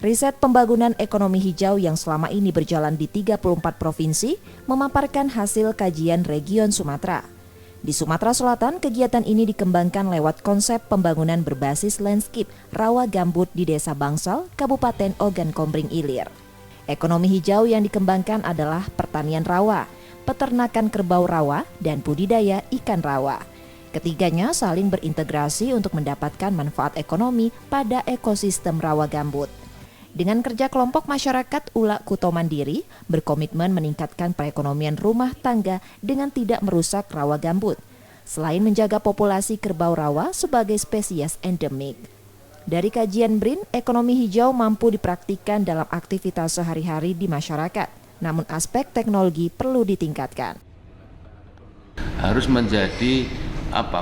Riset pembangunan ekonomi hijau yang selama ini berjalan di 34 provinsi memaparkan hasil kajian region Sumatera. Di Sumatera Selatan, kegiatan ini dikembangkan lewat konsep pembangunan berbasis landscape rawa gambut di Desa Bangsal, Kabupaten Ogan Kombring Ilir. Ekonomi hijau yang dikembangkan adalah pertanian rawa, peternakan kerbau rawa, dan budidaya ikan rawa. Ketiganya saling berintegrasi untuk mendapatkan manfaat ekonomi pada ekosistem rawa gambut. Dengan kerja kelompok, masyarakat Ula Kuto Mandiri berkomitmen meningkatkan perekonomian rumah tangga dengan tidak merusak rawa gambut, selain menjaga populasi kerbau rawa sebagai spesies endemik. Dari kajian BRIN, ekonomi hijau mampu dipraktikkan dalam aktivitas sehari-hari di masyarakat, namun aspek teknologi perlu ditingkatkan. Harus menjadi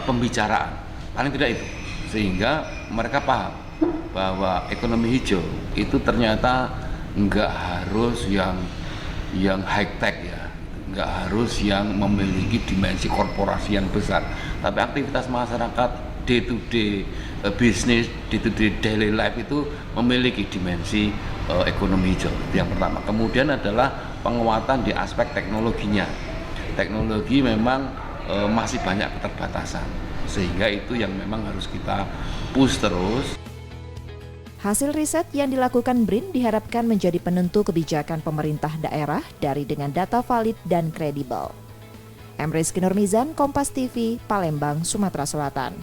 pembicaraan, paling tidak itu, sehingga mereka paham bahwa ekonomi hijau itu ternyata nggak harus yang high tech ya, nggak harus yang memiliki dimensi korporasi yang besar, tapi aktivitas masyarakat day to day bisnis, day to day daily life itu memiliki dimensi ekonomi hijau. Itu yang pertama. Kemudian adalah penguatan di aspek teknologinya. Teknologi memang masih banyak keterbatasan, sehingga itu yang memang harus kita push terus. Hasil riset yang dilakukan BRIN diharapkan menjadi penentu kebijakan pemerintah daerah dari dengan data valid dan kredibel. Rizky Nurmizan, Kompas TV, Palembang, Sumatera Selatan.